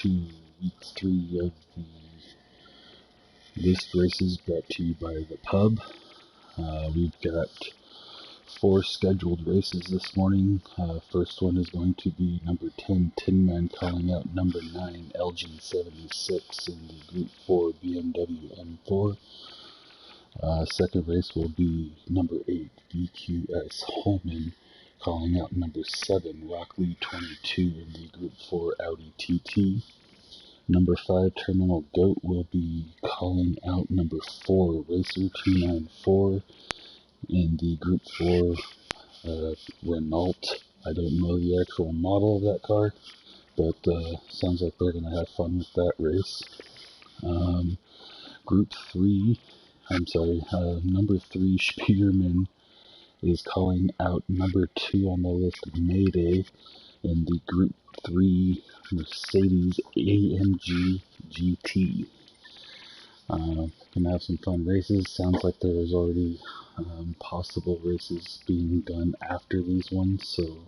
to week 3 of the list races brought to you by the pub. We've got 4 scheduled races this morning. First one is going to be number 10, Tin Man, calling out number 9, Elgin 76 in the Group 4 BMW M4. Second race will be number 8, VQS Holman, calling out number 7, Rockley 22 in the Group 4 Audi TT. Number 5, Terminal Goat, will be calling out number 4, Racer 294 in the Group 4 Renault. I don't know the actual model of that car, but sounds like they're going to have fun with that race. Number 3, Spearman, is calling out number 2 on the list, Mayday, in the Group 3 Mercedes AMG GT. Gonna have some fun races. Sounds like there's already possible races being done after these ones, so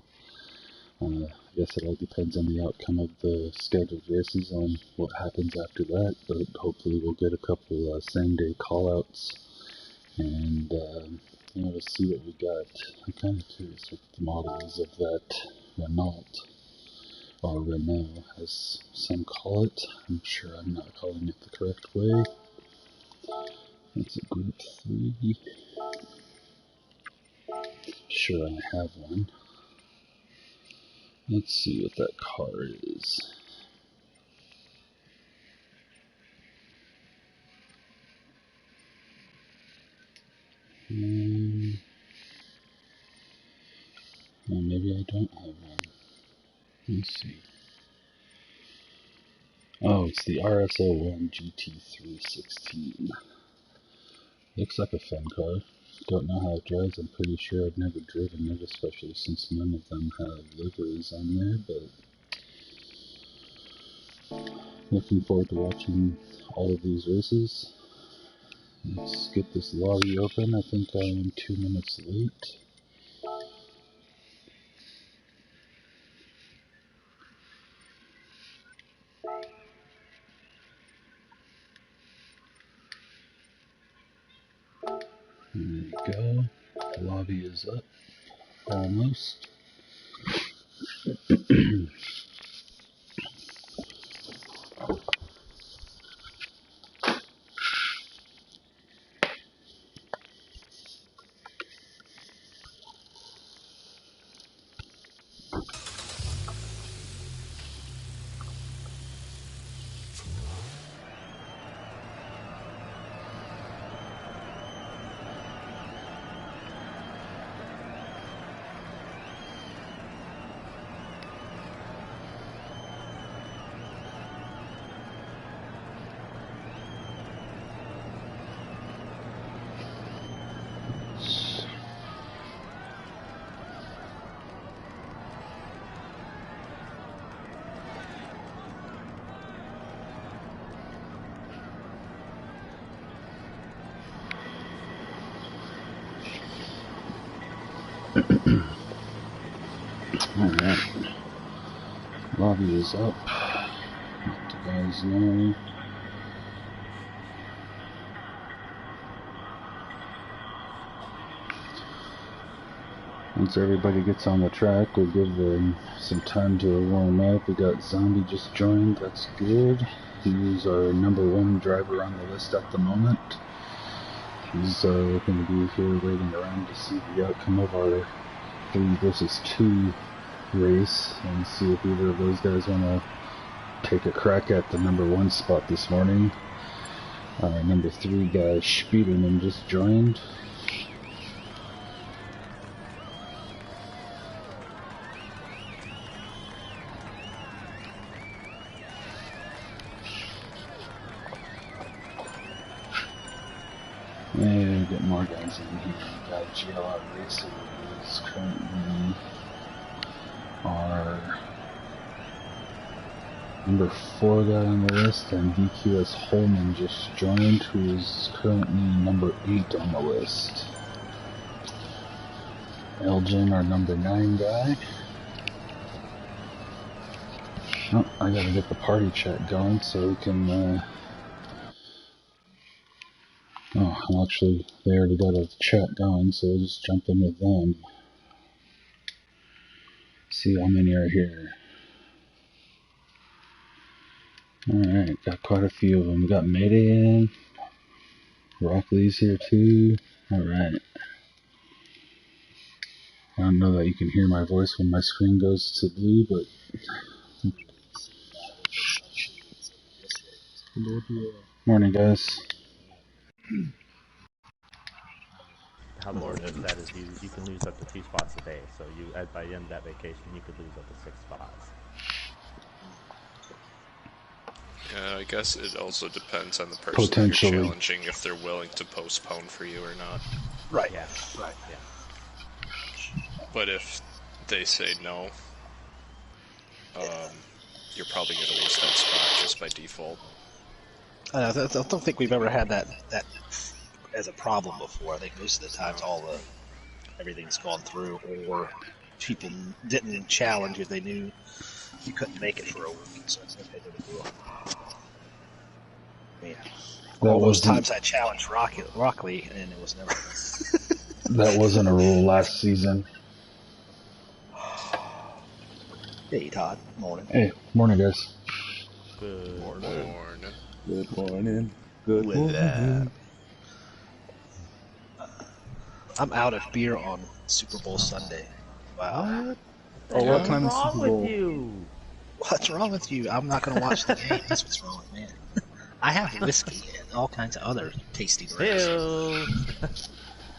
I guess it all depends on the outcome of the scheduled races on what happens after that, but hopefully we'll get a couple same day callouts and we'll see what we got. I'm kind of curious what the model is of that Renault, or Renault as some call it. I'm sure I'm not calling it the correct way. It's a Group 3. Sure, I have one. Let's see what that car is. Well, maybe I don't have one. Let's see. Oh, it's the RS01 GT316. Looks like a fun car. Don't know how it drives. I'm pretty sure I've never driven it, especially since none of them have liveries on there, but looking forward to watching all of these races. Let's get this lobby open. I think I am 2 minutes late. There we go. The lobby is up. Almost. Alright. Lobby is up. Let you guys know. Once everybody gets on the track, we'll give them some time to warm up. We got Zombie just joined, that's good. He's our number 1 driver on the list at the moment. He's going to be here waiting around to see the outcome of our 3 versus 2 race and see if either of those guys want to take a crack at the number 1 spot this morning. Number 3 guy, Spiederman, just joined. And get more guys in here. We got GLR Racer, who is currently our number 4 guy on the list, and VQS Holman just joined, who is currently number 8 on the list. Elgin, our number 9 guy. Oh, I gotta get the party chat going so we can, oh, actually, they already got a chat going, so we'll just jump in with them. See how many are here. Alright, got quite a few of them. We got Mayday in. Rockley's here too. Alright. I don't know that you can hear my voice when my screen goes to blue, but... Morning, guys. How this is set is you can lose up to 2 spots a day. So by the end of that vacation, you could lose up to 6 spots. Yeah, I guess it also depends on the person that you're challenging if they're willing to postpone for you or not. Right. Yeah. Right. Yeah. But if they say no, you're probably going to lose that spot just by default. I don't think we've ever had that as a problem before. I think most of the times everything's gone through, or people didn't challenge if they knew you couldn't make it for a week, so it's okay to do it. I mean, all those times I challenged Rockley, and it was never... That wasn't a rule last season. Hey, Todd. Morning. Hey, morning, guys. Good morning. Good morning. Good morning. I'm out of beer on Super Bowl Sunday. Wow. What? Oh, what time is Super Bowl? With you? What's wrong with you? I'm not going to watch the game. That's what's wrong with me. I have whiskey and all kinds of other tasty drinks.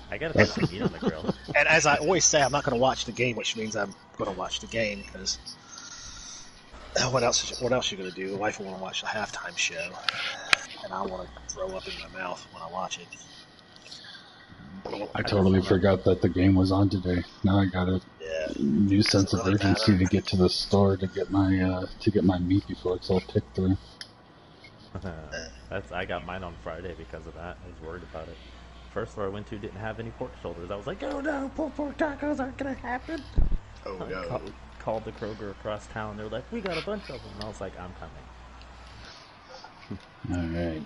I got a piece of meat on the grill. And as I always say, I'm not going to watch the game, which means I'm going to watch the game because what else are you going to do? The wife will want to watch the halftime show, and I want to throw up in my mouth when I watch it. I totally forgot that the game was on today. Now I got a new sense of urgency to get to the store to get my meat before it's all picked through. I got mine on Friday because of that. I was worried about it. First store I went to didn't have any pork shoulders. I was like, oh no, pulled pork tacos aren't gonna happen. Oh no. Called the Kroger across town. They were like, we got a bunch of them. And I was like, I'm coming. Alright,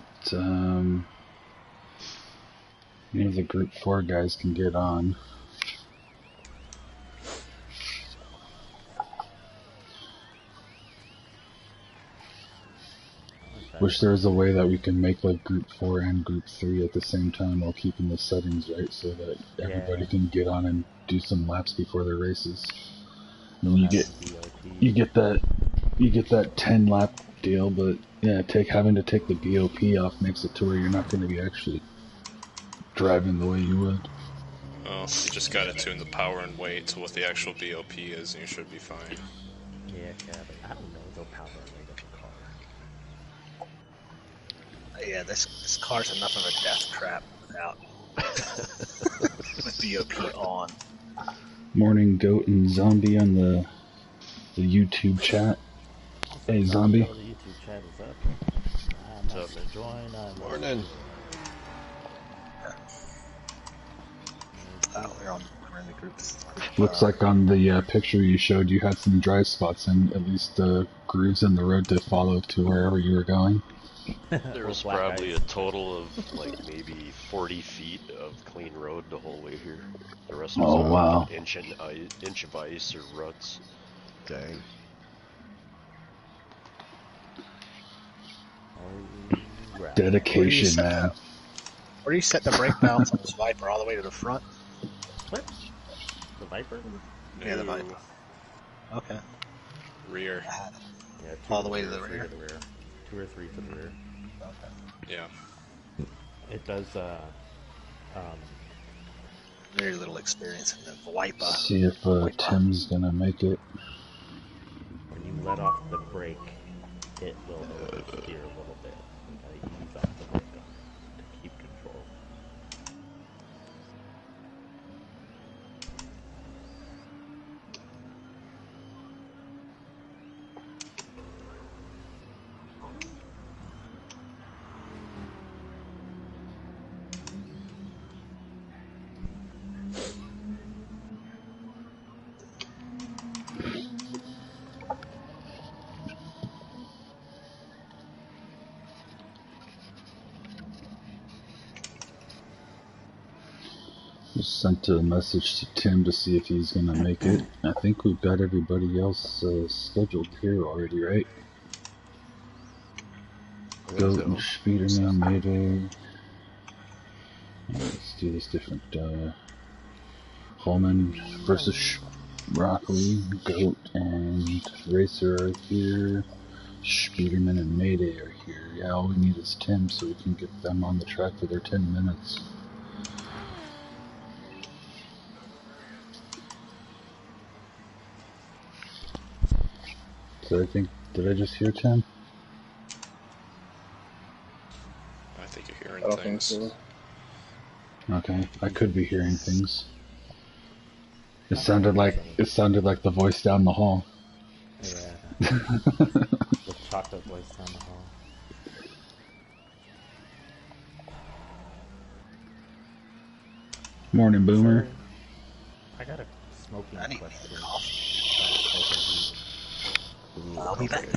any of the group 4 guys can get on. Wish there was a way that we can make like group 4 and group 3 at the same time while keeping the settings right so that everybody can get on and do some laps before their races. And when you get that 10 lap deal, but yeah, having to take the BOP off makes it to where you're not going to be actually driving the way you would. Oh, you just gotta tune the power and weight to what the actual BOP is and you should be fine. Yeah, but I don't know the power and weight of the car. Yeah, this car's enough of a death trap without with BOP on. Morning, Goat and Zombie on the YouTube chat. Hey, Zombie. The YouTube chat is up. I'm not to join. Morning. We're in the group. Looks like on the picture you showed you had some dry spots and at least grooves in the road to follow to wherever you were going. There was probably a total of like maybe 40 feet of clean road the whole way here. The rest was inch of ice or ruts. Dang. Dedication, man. Where do you set the brake balance on this Viper? All the way to the front? What? The Viper? Yeah, the Viper. Okay. Rear. Yeah, all the way to the rear? 2 or 3 to the rear. Okay. Yeah. It does, very little experience in the Viper. See if Tim's gonna make it. when you let off the brake, it will oversteer a little bit. You gotta ease off the brake on it to keep control. Sent a message to Tim to see if he's gonna make it. I think we've got everybody else scheduled here already, right? Goat and Spiderman, Mayday. Let's do this different. Holman versus Broccoli, Goat and Racer are here. Spiderman and Mayday are here. Yeah, all we need is Tim so we can get them on the track for their 10 minutes. So I think, did I just hear Tim? I think you're hearing things. So. Okay, I could be hearing things. It sounded like the voice down the hall. Yeah. The chocolate voice down the hall. Morning, Boomer. So, I got a smoking question. I'll be back.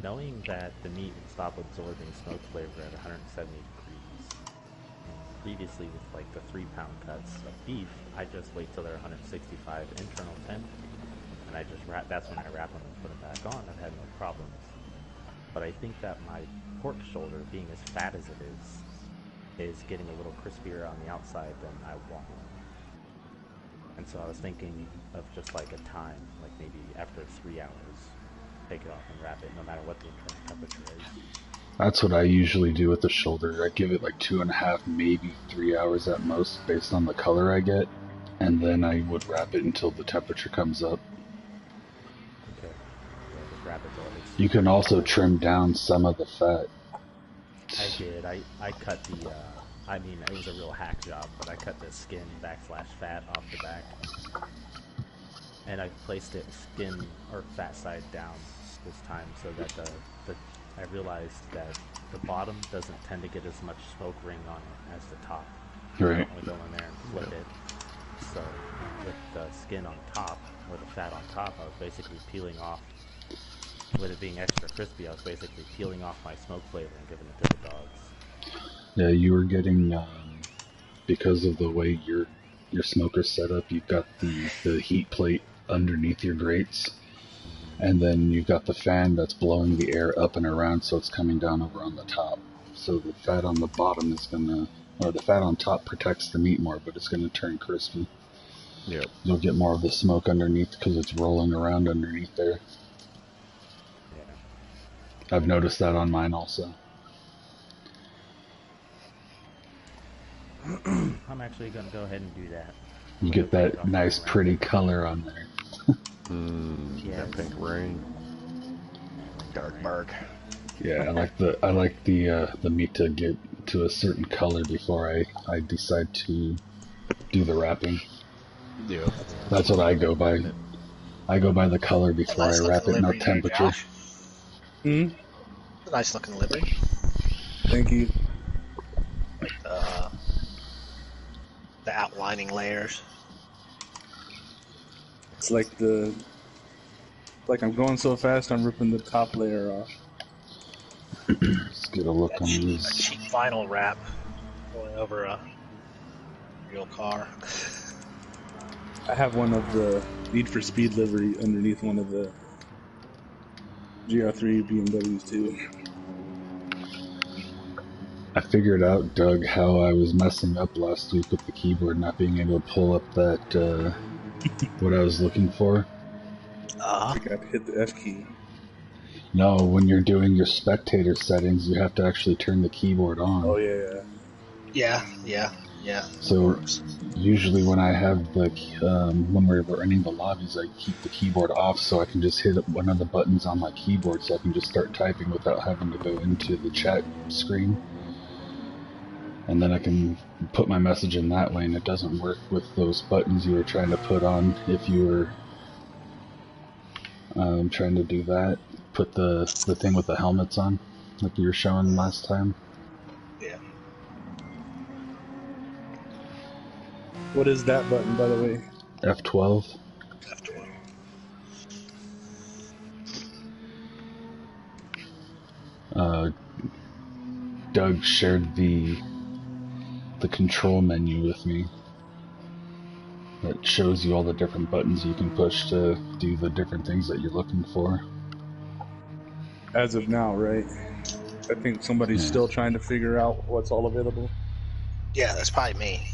Knowing that the meat would stop absorbing smoke flavor at 170 degrees, and previously with like the 3-pound cuts of beef, I just wait till they're 165 internal temp, and I just wrap. That's when I wrap them and put them back on. I've had no problems. But I think that my pork shoulder, being as fat as it is getting a little crispier on the outside than I want. And so I was thinking of just like a time, like maybe after 3 hours, take it off and wrap it, no matter what the internal temperature is. That's what I usually do with the shoulder. I give it like 2.5, maybe 3 hours at most, based on the color I get, and then I would wrap it until the temperature comes up. Okay. Yeah, just wrap it till it's... You can also trim down some of the fat. I did. I cut the, I mean, it was a real hack job, but I cut the skin /fat off the back. And I placed it skin or fat side down this time so that I realized that the bottom doesn't tend to get as much smoke ring on it as the top. Right. You only go in there and flip it. So with the skin on top, or the fat on top, I was basically peeling off. With it being extra crispy, I was basically peeling off my smoke flavor and giving it to the dogs. Yeah, you were getting, because of the way your smoker's set up, you've got the heat plate underneath your grates, and then you've got the fan that's blowing the air up and around, so it's coming down over on the top. So the fat on the bottom is gonna, or the fat on top protects the meat more, but it's gonna turn crispy. Yep. You'll get more of the smoke underneath because it's rolling around underneath there. Yeah. I've noticed that on mine also. I'm actually going to go ahead and do that. You get that nice pretty color on there. Yeah, that pink ring. Dark bark. Yeah, I like the meat to get to a certain color before I decide to do the wrapping. Yeah. That's what I go by. I go by the color before I wrap it, not temperature. Nice looking livery. Thank you. The outlining layers. It's like I'm going so fast I'm ripping the top layer off. Let's get a look on A these. cheap vinyl wrap going over a real car. I have one of the Need for Speed livery underneath one of the GR3 BMWs too. I figured out, Doug, how I was messing up last week with the keyboard, not being able to pull up that, what I was looking for. I got to hit the F key. No, when you're doing your spectator settings, you have to actually turn the keyboard on. Oh, yeah. So, usually when I have the, when we're running the lobbies, I keep the keyboard off so I can just hit one of the buttons on my keyboard so I can just start typing without having to go into the chat screen. And then I can put my message in that way, and it doesn't work with those buttons you were trying to put on if you were trying to do that. Put the thing with the helmets on, like you were showing last time. Yeah. What is that button, by the way? F12. F12. Doug shared the the control menu with me that shows you all the different buttons you can push to do the different things that you're looking for. As of now, right? I think somebody's still trying to figure out what's all available. Yeah, that's probably me.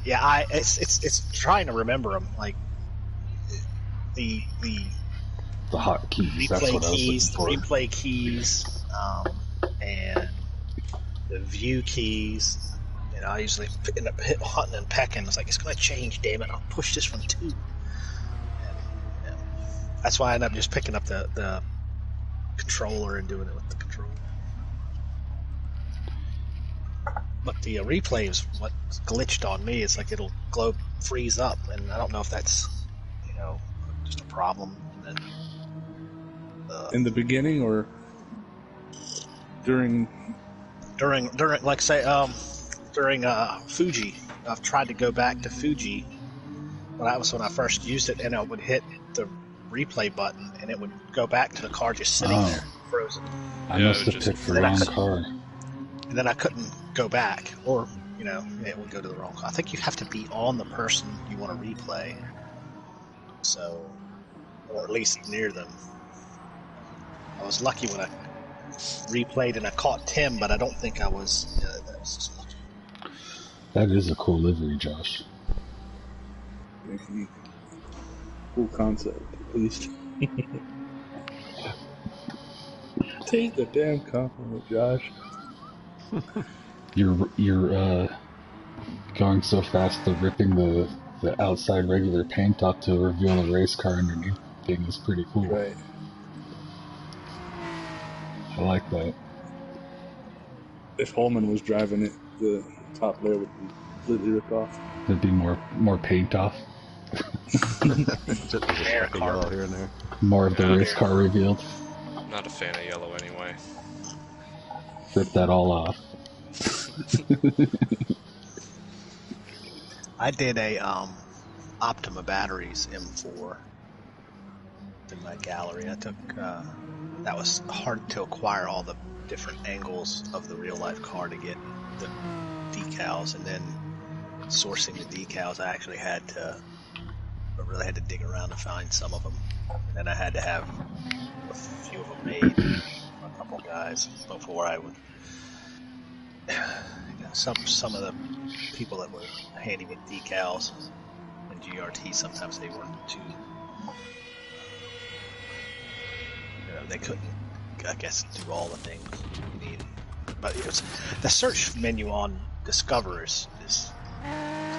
Yeah, it's trying to remember them, like the hotkeys. That's what keys, I was looking for. The replay keys, and the view keys. You know, I usually end up hunting and pecking. It's like, it's going to change, damn it! I'll push this one too. And that's why I end up just picking up the controller and doing it with the controller. But the replay is what glitched on me. It's like it'll freeze up, and I don't know if that's, you know, just a problem. And then, in the beginning or during, like say, during Fuji, I've tried to go back to Fuji, but that was when I first used it, and I would hit the replay button, and it would go back to the car just sitting there, frozen. I must have picked the wrong car. And then I couldn't go back, or, you know, it would go to the wrong car. I think you have to be on the person you want to replay, so, or at least near them. I was lucky when I replayed and I caught Tim, but I don't think I was. That was just lucky. That is a cool livery, Josh. Cool concept, at least. Take the damn compliment, Josh. You're going so fast that ripping the outside regular paint off to reveal a race car underneath thing is pretty cool. Right. I like that. If Holman was driving it, the top layer would be completely ripped off. There'd be more paint off. Just a yellow here and there. More of the race car revealed. I'm not a fan of yellow anyway. Rip that all off. I did a Optima Batteries M4 in my gallery. I took that was hard to acquire all the different angles of the real life car to get the decals, and then sourcing the decals, I actually really had to dig around to find some of them, and then I had to have a few of them made, a couple guys, before I would. Some of the people that were handy with decals and GRT, sometimes they weren't too. They couldn't, I guess, do all the things you need. But the search menu on Discover is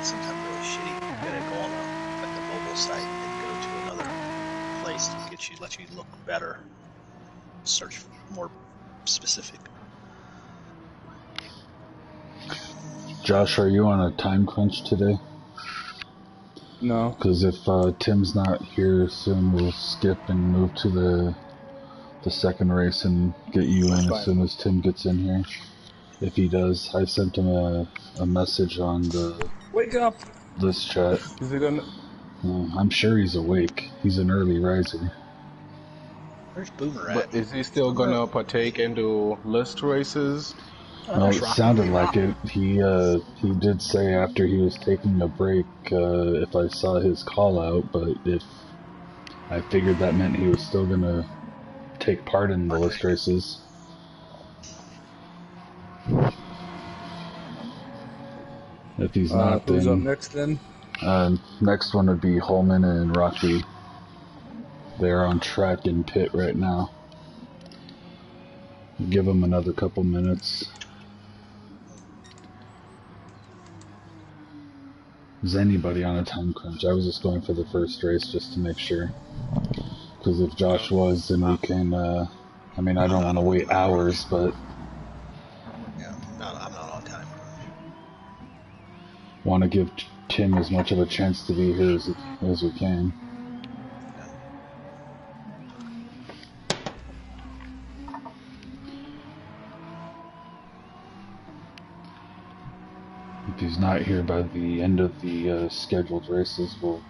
sometimes really shitty. You gotta go on the mobile site and go to another place to let you look better, search more specific. Josh, are you on a time crunch today? No. Because if Tim's not here soon, we'll skip and move to the second race and get you in as soon as Tim gets in here. If he does, I sent him a message on the Wake up! This chat. Is he gonna? I'm sure he's awake. He's an early riser. Where's Boomer at? But is he still gonna partake into list races? Well, it sounded like it. He did say after he was taking a break if I saw his call out, but if I figured that meant he was still gonna take part in the list races. If he's not, who's then up next then? next one would be Holman and Rocky. They're on track in pit right now. Give them another couple minutes. Is anybody on a time crunch? I was just going for the first race just to make sure. Because if Josh was, then we can, I mean, I don't want to wait hours, but... Yeah, I'm not on time. Want to give Tim as much of a chance to be here as we can. If he's not here by the end of the scheduled races, we'll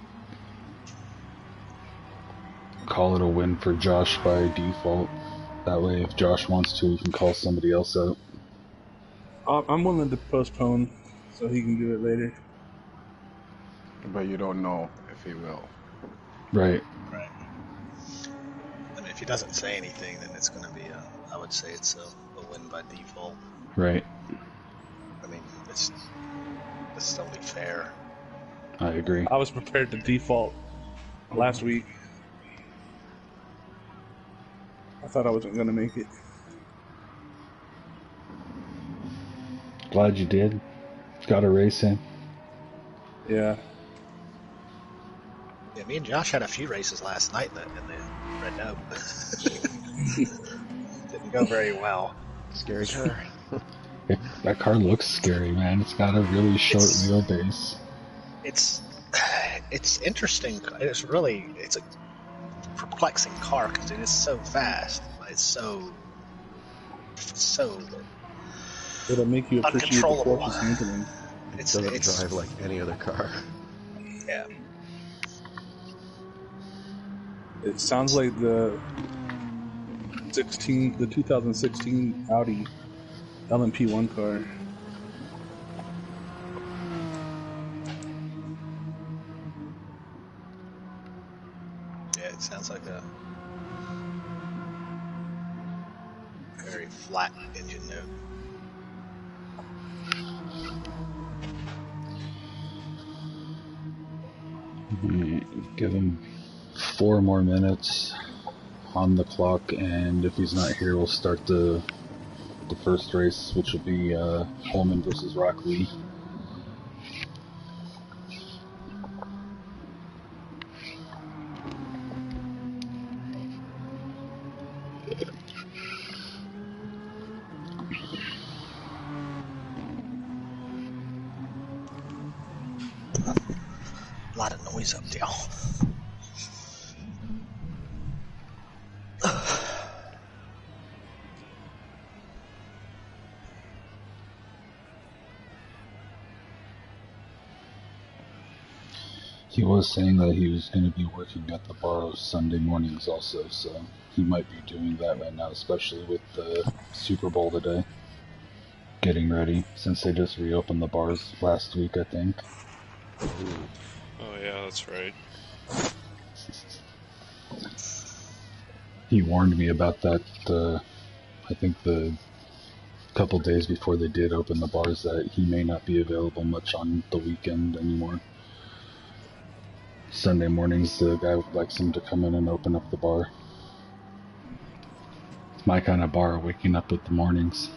call it a win for Josh by default. That way, if Josh wants to, he can call somebody else out. I'm willing to postpone so he can do it later. But you don't know if he will. Right. Right. I mean, if he doesn't say anything, then it's going to be I would say it's a win by default. Right. I mean, it's only fair. I agree. I was prepared to default last week. I thought I wasn't going to make it. Glad you did. Got a race in. Yeah. Yeah, me and Josh had a few races last night in the Red Note. Didn't go very well. Scary car. That car looks scary, man. It's got a really short wheelbase. It's interesting. It's a perplexing car because it is so fast. It's so It'll make you appreciate the uncontrollable. forces handling. It doesn't drive like any other car. Yeah. It sounds like the 2016 Audi LMP1 car. Yeah, it sounds like a very flat engine note. Give him 4 more minutes on the clock, and if he's not here, we'll start the first race, which will be Holman versus Rock Lee. A lot of noise up there. He was saying that he was going to be working at the bar Sunday mornings also, so he might be doing that right now, especially with the Super Bowl today. Getting ready, since they just reopened the bars last week, I think. Oh yeah, that's right. He warned me about that, I think the couple days before they did open the bars, that he may not be available much on the weekend anymore. Sunday mornings, the guy likes him to come in and open up the bar. My kind of bar, waking up with the mornings.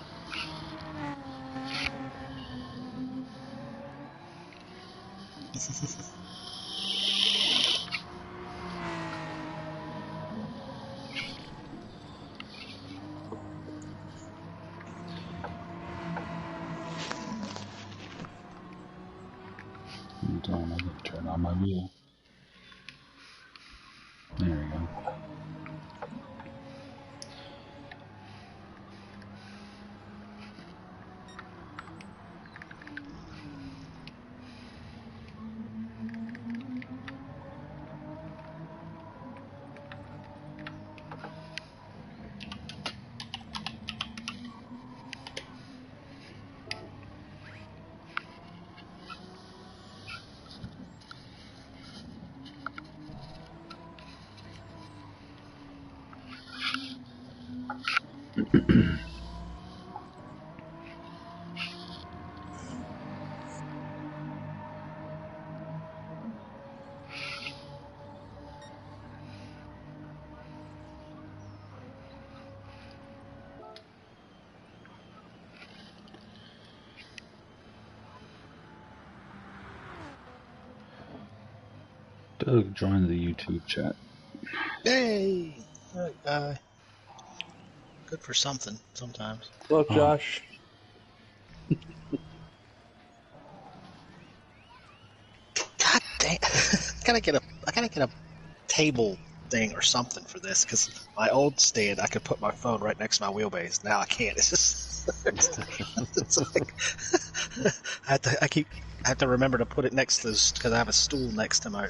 I'm going to turn on my wheel. There we go. Doug, join the YouTube chat. Hey! Good for something, sometimes. Hello, Josh. God damn! I gotta get a table thing or something for this, because my old stand, I could put my phone right next to my wheelbase. Now I can't. It's just, it's like, I have to remember to put it next to this, because I have a stool next to my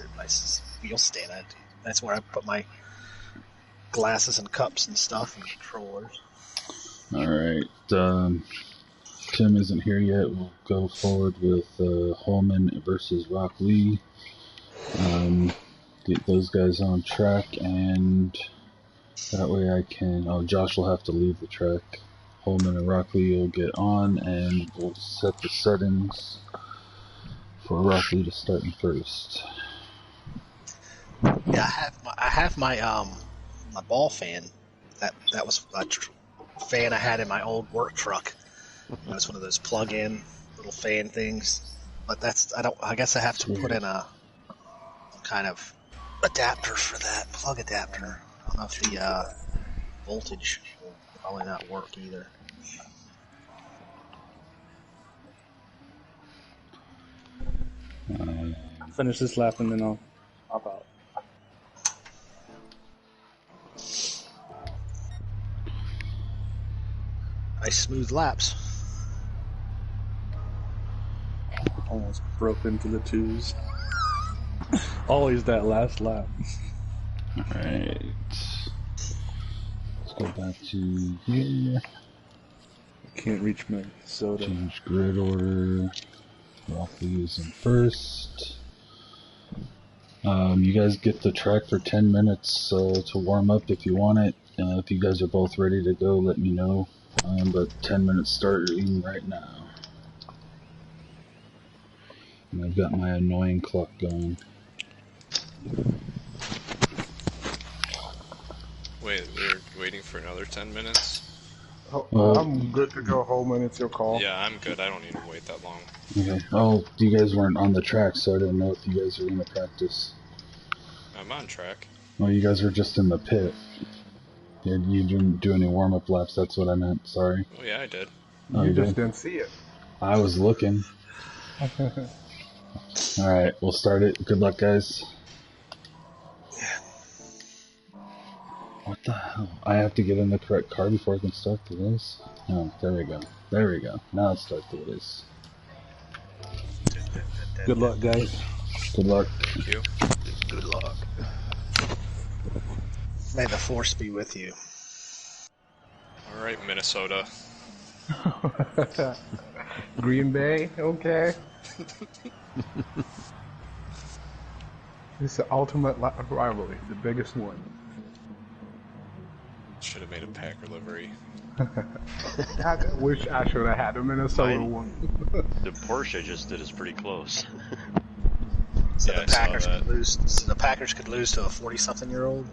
wheel stand. That's where I put my glasses and cups and stuff and controllers. Alright, Tim isn't here yet, we'll go forward with Holman versus Rock Lee. Get those guys on track, and that way I can... Oh, Josh will have to leave the track. Holman and Rock Lee will get on, and we'll set the settings for Rock Lee to start in first. Yeah, I have my my ball fan. That was a fan I had in my old work truck. It was one of those plug-in little fan things. But I guess I have to put in a kind of adapter for that, plug adapter. I don't know if the voltage will probably not work either. Finish this lap and then I'll hop out. Nice smooth laps. Almost broke into the twos. Always that last lap. Alright. Let's go back to here. I can't reach my soda. Change grid order. Rock Lee is in first. You guys get the track for 10 minutes to warm up if you want it. If you guys are both ready to go, let me know. But 10 minutes starting right now. And I've got my annoying clock going. Wait, we're waiting for another 10 minutes? I'm good to go home and it's your call. Yeah, I'm good. I don't need to wait that long. Okay. Oh, you guys weren't on the track, so I didn't know if you guys were going to practice. I'm on track. Well, you guys were just in the pit. You didn't do any warm-up laps, that's what I meant. Sorry. Oh, yeah, I did. Oh, you just didn't see it. I was looking. Alright, we'll start it. Good luck, guys. What the hell? I have to get in the correct car before I can start the race? Oh, there we go. There we go. Now let's start the race. Good luck, guys. Good luck. Thank you. Good luck. May the force be with you. Alright, Minnesota. Green Bay, okay. It's the ultimate rivalry, the biggest one. Should have made a Packer livery. I wish I should have had a Minnesota one. The Porsche just did is pretty close. So Yeah, the Packers could lose to a 40-something-year-old.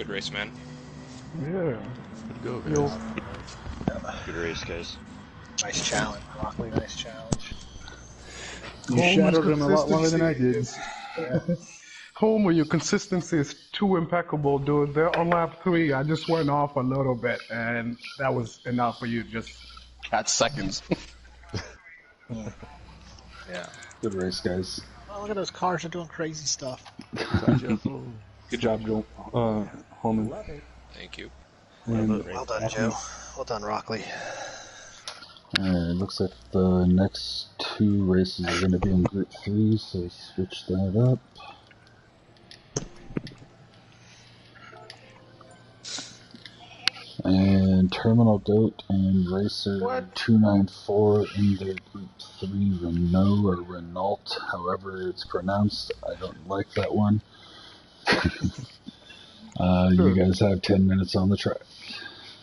Good race, man. Yeah. Go, guys. Good race, guys. Nice challenge, Rockley. Nice challenge. You shadowed him a lot longer than I did. Homer, your consistency is too impeccable, dude. There on lap 3, I just went off a little bit, and that was enough for you to just catch seconds. Yeah. Good race, guys. Oh, look at those cars are doing crazy stuff. Good job, Joe. Holman. Love it. Thank you. And Well done, Joe. Well done, Rockley. Alright, looks like the next 2 races are going to be in Group 3, so switch that up. And Terminal Goat and Racer 294 in their Group 3, Renault or Renault, however it's pronounced. I don't like that one. You guys have 10 minutes on the track.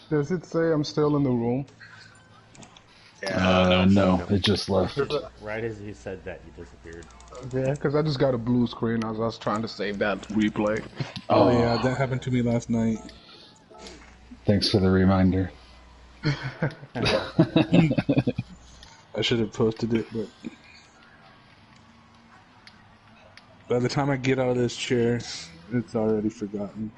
Does it say I'm still in the room? No, it just left. Right as you said that, you disappeared. Yeah, because I just got a blue screen. I was trying to save that replay. Oh yeah, that happened to me last night. Thanks for the reminder. I should have posted it, but by the time I get out of this chair, it's already forgotten.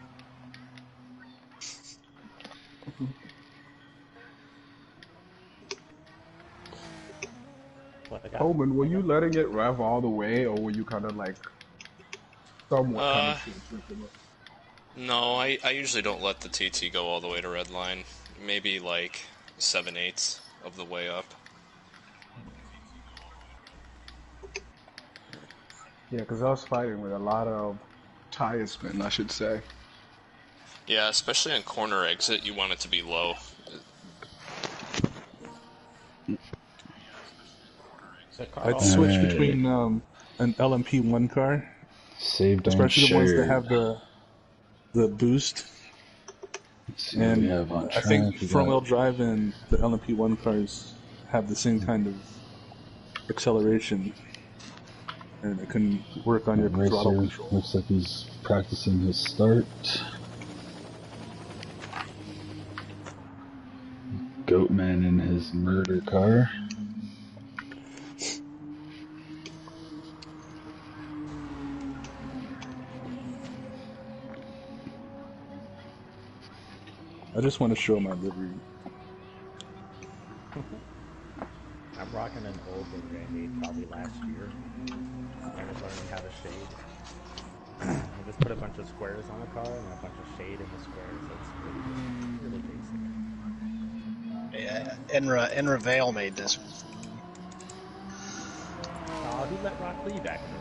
Holman, were you letting it rev all the way, or were you kind of like somewhat No, I usually don't let the TT go all the way to red line. Maybe like 7/8 of the way up. Yeah, because I was fighting with a lot of tire spin, I should say. Yeah, especially on corner exit, you want it to be low. I'd switch between an LMP1 car, especially the ones that have the boost. And I think front-wheel drive and the LMP1 cars have the same kind of acceleration, and it can work on your throttle control. Looks like he's practicing his start. Goatman in his murder car. I just want to show my livery. I'm rocking an old livery I made probably last year. I was learning how to shade. I just put a bunch of squares on the car and a bunch of shade in the squares. It's really basic. Yeah, Enra Vale made this one. Oh, who let Rock Lee back in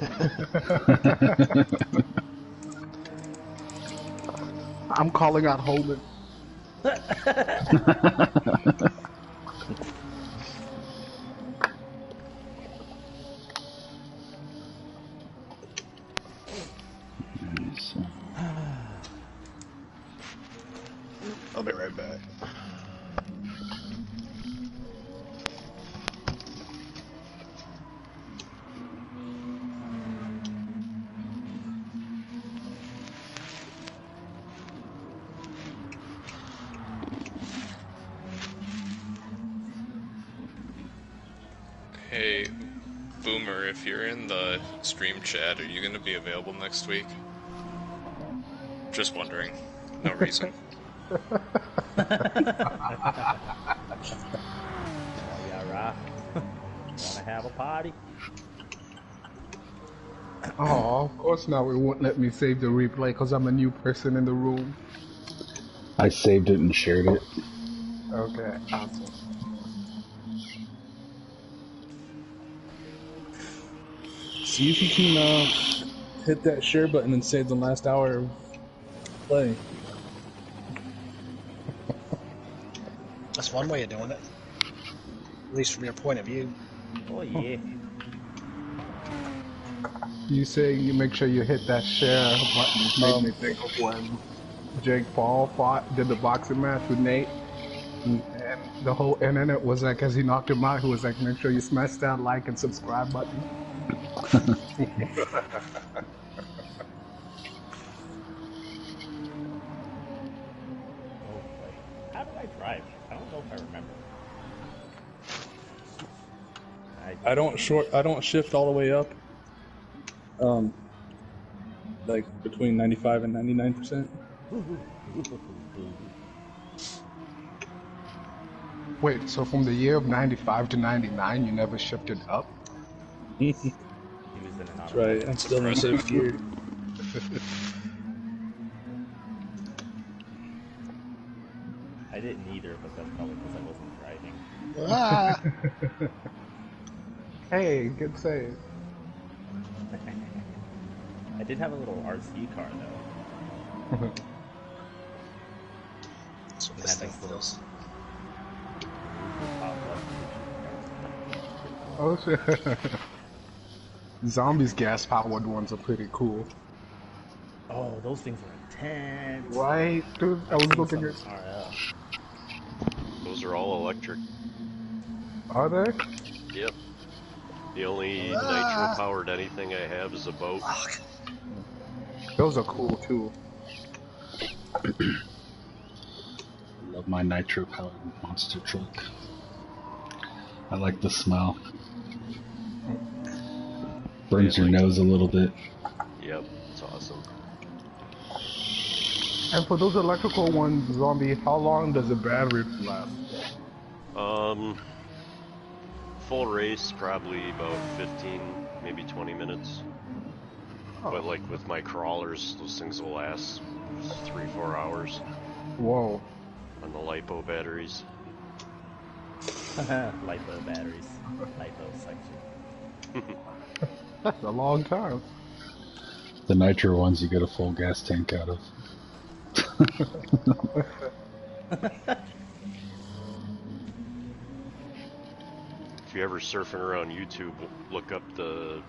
the room? I'm calling out Holman. I'll be right back. Hey, Boomer, if you're in the stream chat, are you going to be available next week? Just wondering. No reason. Yeah, right. Wanna have a party? Oh, of course now it won't let me save the replay because I'm a new person in the room. I saved it and shared it. Okay, awesome. See if you can hit that share button and save the last hour of play. That's one way of doing it. At least from your point of view. Oh yeah. You say you make sure you hit that share button. Made me think of when Jake Paul did the boxing match with Nate. And the whole internet was like, as he knocked him out, he was like, make sure you smash that like and subscribe button. I drive? I don't know if I remember. I don't shift all the way up. Like between 95 and 99%. Wait, so from the year of 95 to 99, you never shifted up? He was in an That's right. I'm still in safe gear. I didn't either, but that's probably because I wasn't driving. Hey, good save. I did have a little RC car though. That's what this thing feels. Oh shit. Zombies gas powered ones are pretty cool. Oh, those things are intense. Right, dude. I was looking at. Those are all electric. Are they? Yep. The only nitro-powered anything I have is a boat. Those are cool too. Love my nitro-powered monster truck. I like the smell. Burns your nose a little bit. Yep, it's awesome. And for those electrical ones, Zombie, how long does the battery last? Full race, probably about 15, maybe 20 minutes. Oh. But like with my crawlers, those things will last 3-4 hours. Whoa. On the LiPo batteries. LiPo batteries. LiPo section. That's a long time. The nitro ones you get a full gas tank out of. If you're ever surfing around YouTube, look up the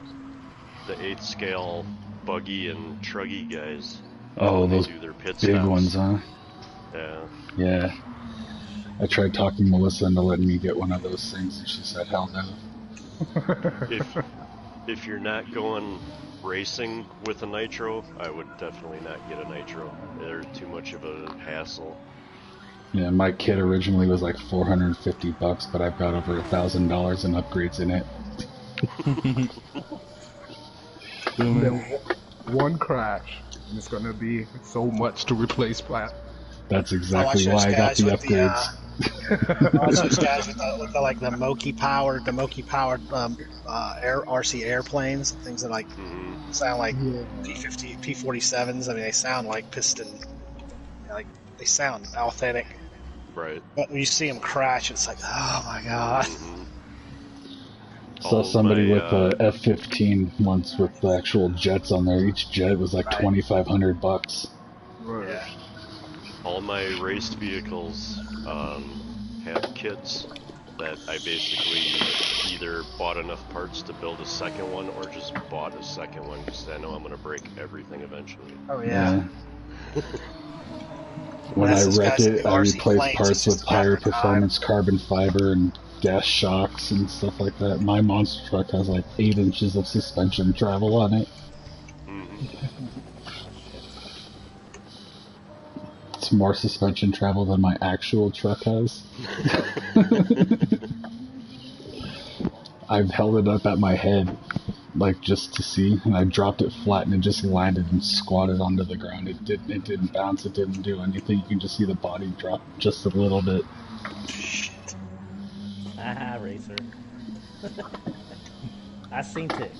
8th scale buggy and truggy guys. Oh, those do their pit big stops. ones, huh? Yeah. Yeah. I tried talking Melissa into letting me get one of those things, and she said, hell no. If you're not going racing with a nitro, I would definitely not get a nitro. They're too much of a hassle. Yeah, my kit originally was like $450, but I've got over $1,000 in upgrades in it. One crash, and it's gonna be so much to replace Plat. That's exactly why I got the upgrades. Watch those guys with the like the Moki powered RC airplanes, things that like sound like P-50, P-47s. I mean, they sound like piston, like they sound authentic. Right. But when you see them crash, it's like, oh my god. Saw somebody with a F-15 once with the actual jets on there. Each jet was like $2,500. Right. Yeah. All my raced vehicles have kits that I basically either bought enough parts to build a second one or just bought a second one because I know I'm going to break everything eventually. Oh yeah. When I wreck it, I replace parts with higher performance carbon fiber and gas shocks and stuff like that. My monster truck has like 8 inches of suspension travel on it. It's more suspension travel than my actual truck has. I've held it up at my head, like just to see, and I dropped it flat and it just landed and squatted onto the ground. It didn't bounce, it didn't do anything. You can just see the body drop just a little bit. Aha, racer. I seen it.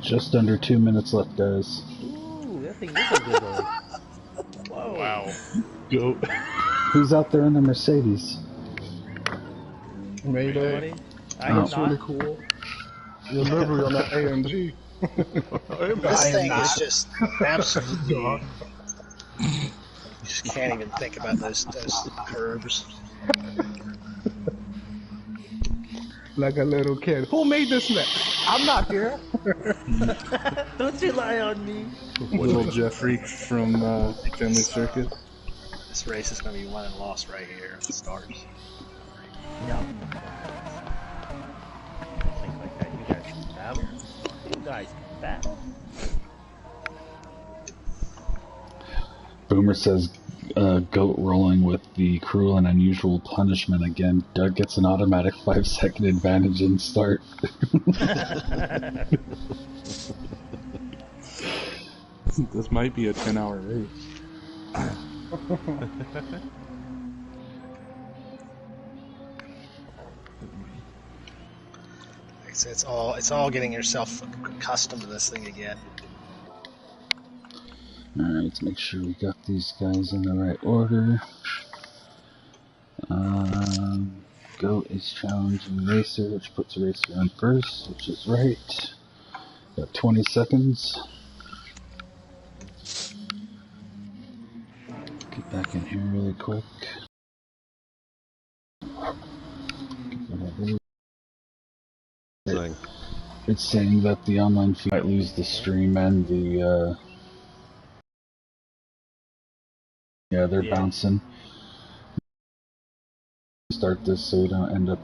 Just under 2 minutes left, guys. Ooh, that thing is a good one. Whoa. Wow. Go. Who's out there in the Mercedes? Mayday. That's really cool. Your livery on that AMG. This thing is just absolutely. You just can't even think about those curves. Like a little kid. Who made this mess? I'm not here. Don't you lie on me. Little Jeffrey from Family Circus. This race is going to be won and lost right here at the starts. No. Things like that. You guys can battle. You guys can battle. Boomer says Goat rolling with the Cruel and Unusual Punishment again. Doug gets an automatic 5-second advantage in start. This might be a 10-hour race. It's all getting yourself accustomed to this thing again. Alright, let's make sure we got these guys in the right order. Goat is challenging Racer, which puts Racer in first, which is right. Got 20 seconds. Get back in here really quick. It's saying that the online feed might lose the stream and the they're bouncing. Start this so we don't end up